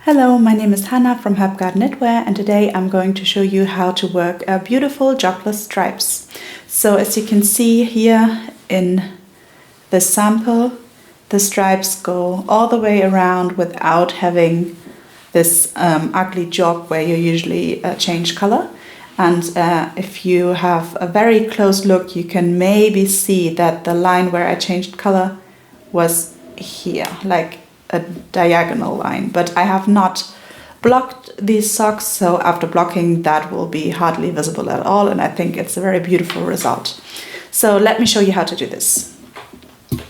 Hello, my name is Hanna from HERBGARDEN knitwear, and today I'm going to show you how to work beautiful jogless stripes. So as you can see here in the sample, the stripes go all the way around without having this ugly jog where you usually change color. And if you have a very close look, you can maybe see that the line where I changed color was here, like a diagonal line, but I have not blocked these socks, so after blocking that will be hardly visible at all, and I think it's a very beautiful result. So let me show you how to do this.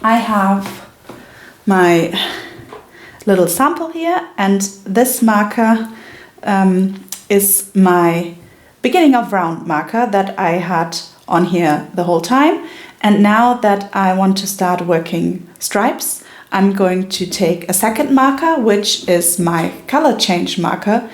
I have my little sample here, and this marker is my beginning of round marker that I had on here the whole time, and now that I want to start working stripes, I'm going to take a second marker, which is my color change marker,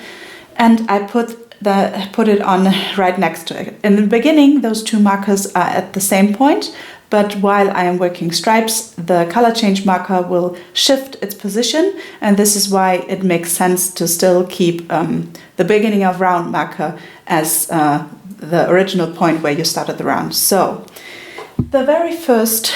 and I put it on right next to it. In the beginning, those two markers are at the same point, but while I am working stripes, the color change marker will shift its position, and this is why it makes sense to still keep the beginning of round marker as the original point where you started the round. So the very first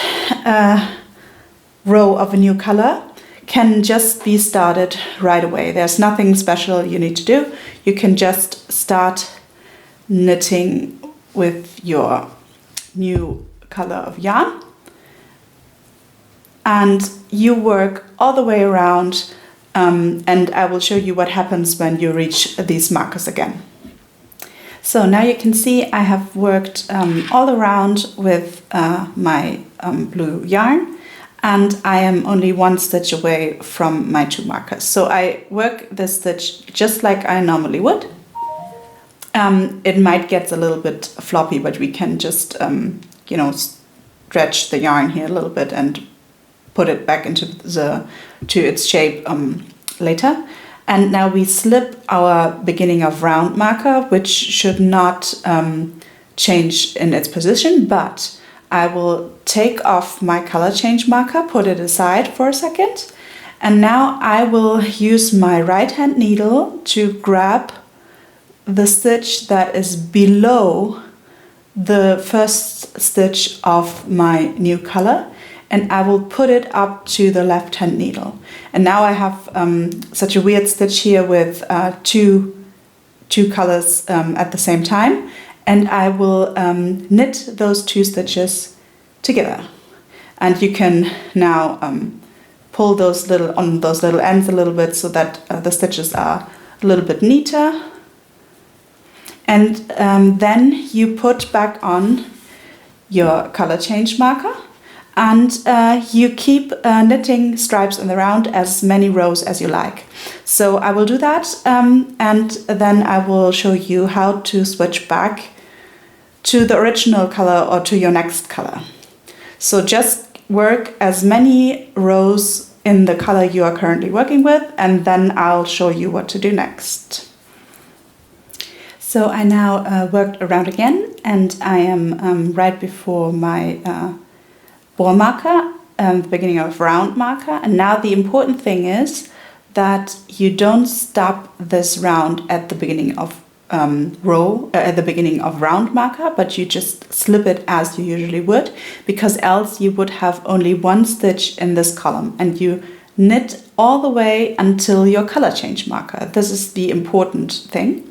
row of a new color can just be started right away. There's nothing special you need to do. You can just start knitting with your new color of yarn, and you work all the way around, and I will show you what happens when you reach these markers again. So now you can see I have worked all around with my blue yarn, and I am only one stitch away from my two markers. So I work this stitch just like I normally would. It might get a little bit floppy, but we can just, stretch the yarn here a little bit and put it back into its shape later. And now we slip our beginning of round marker, which should not change in its position, but I will take off my color change marker, put it aside for a second, and now I will use my right hand needle to grab the stitch that is below the first stitch of my new color, and I will put it up to the left hand needle. And now I have such a weird stitch here with two colors at the same time, and I will knit those two stitches together. And you can now pull those little ends a little bit so that the stitches are a little bit neater. And then you put back on your color change marker, and you keep knitting stripes in the round as many rows as you like. So I will do that, and then I will show you how to switch back to the original color or to your next color. So just work as many rows in the color you are currently working with, and then I'll show you what to do next. So I now worked around again, and I am right before my ball marker, the beginning of round marker. And now the important thing is that you don't stop this round at the beginning of at the beginning of round marker, but you just slip it as you usually would, because else you would have only one stitch in this column, and you knit all the way until your color change marker. This is the important thing.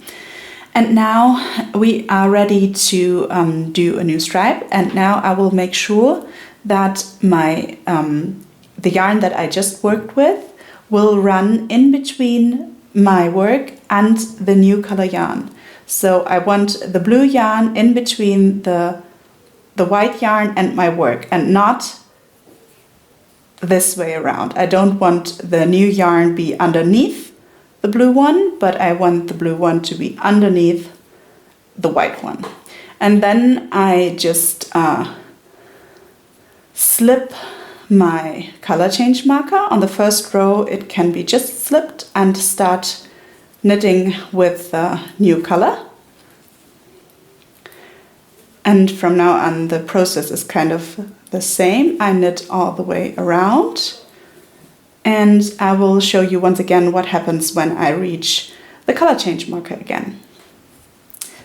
And now we are ready to do a new stripe, and now I will make sure that my the yarn that I just worked with will run in between my work and the new color yarn. So I want the blue yarn in between the white yarn and my work, and not this way around. I don't want the new yarn be underneath the blue one, but I want the blue one to be underneath the white one. And then I just slip my color change marker. On the first row it can be just slipped, and start knitting with the new color. And from now on the process is kind of the same. I knit all the way around and I will show you once again what happens when I reach the color change marker again.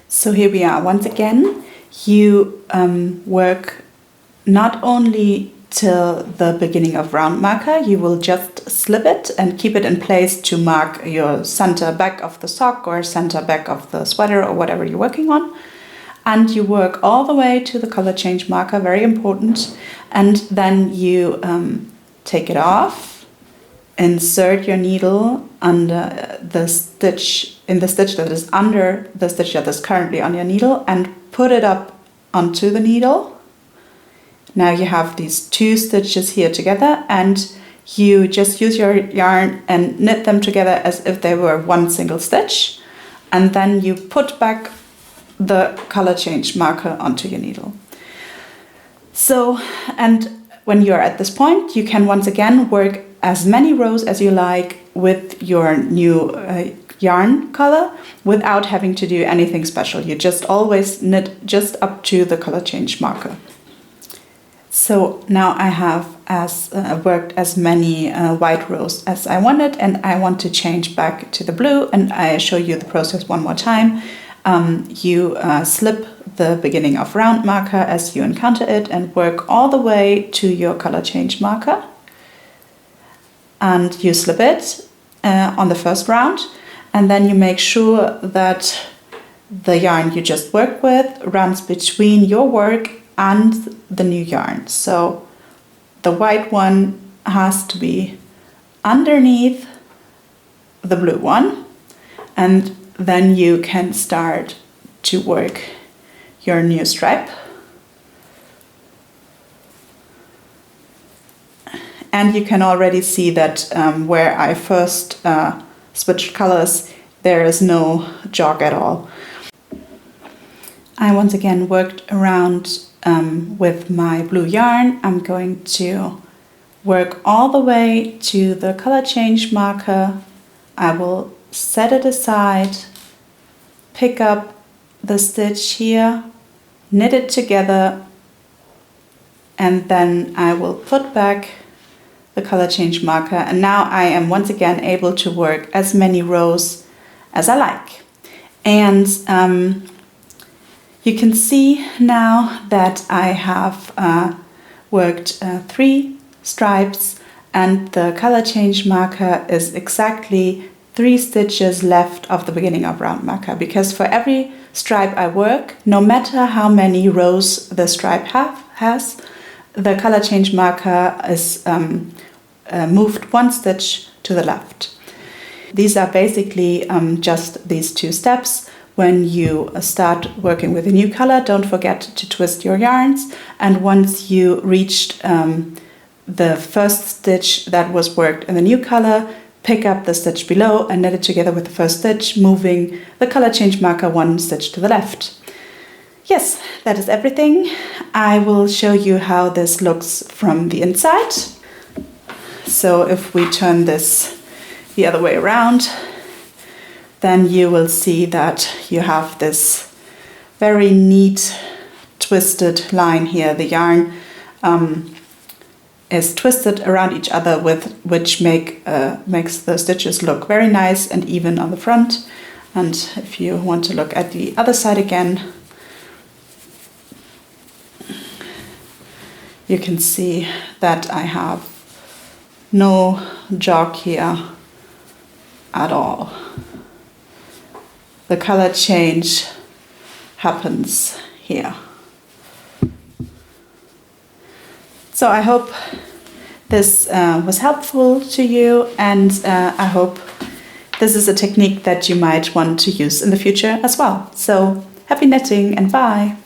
So here we are once again. You work not only till the beginning of round marker, you will just slip it and keep it in place to mark your center back of the sock or center back of the sweater or whatever you're working on. And you work all the way to the color change marker, very important. And then you take it off, insert your needle under the stitch, in the stitch that is under the stitch that is currently on your needle, and put it up onto the needle. Now you have these two stitches here together, and you just use your yarn and knit them together as if they were one single stitch, and then you put back the color change marker onto your needle. So, and when you're at this point, you can once again work as many rows as you like with your new yarn color without having to do anything special. You just always knit just up to the color change marker. So now I have worked as many white rows as I wanted, and I want to change back to the blue, and I show you the process one more time. You slip the beginning of round marker as you encounter it and work all the way to your color change marker. And you slip it on the first round, and then you make sure that the yarn you just worked with runs between your work and the new yarn. So the white one has to be underneath the blue one, and then you can start to work your new stripe. And you can already see that where I first switched colors, there is no jog at all. I once again worked around with my blue yarn. I'm going to work all the way to the color change marker. I will set it aside, pick up the stitch here, knit it together, and then I will put back the color change marker, and now I am once again able to work as many rows as I like. And you can see now that I have worked 3 stripes, and the color change marker is exactly 3 stitches left of the beginning of round marker, because for every stripe I work, no matter how many rows the stripe has, the color change marker is moved 1 stitch to the left. These are basically just these 2 steps. When you start working with a new color, don't forget to twist your yarns, and once you reached the first stitch that was worked in the new color, pick up the stitch below and knit it together with the first stitch, moving the color change marker 1 stitch to the left. Yes, that is everything. I will show you how this looks from the inside. So if we turn this the other way around, then you will see that you have this very neat twisted line here. The yarn is twisted around each other, with which makes the stitches look very nice and even on the front. And if you want to look at the other side again, you can see that I have no jog here at all. The color change happens here. So I hope this was helpful to you, and I hope this is a technique that you might want to use in the future as well. So happy knitting, and bye!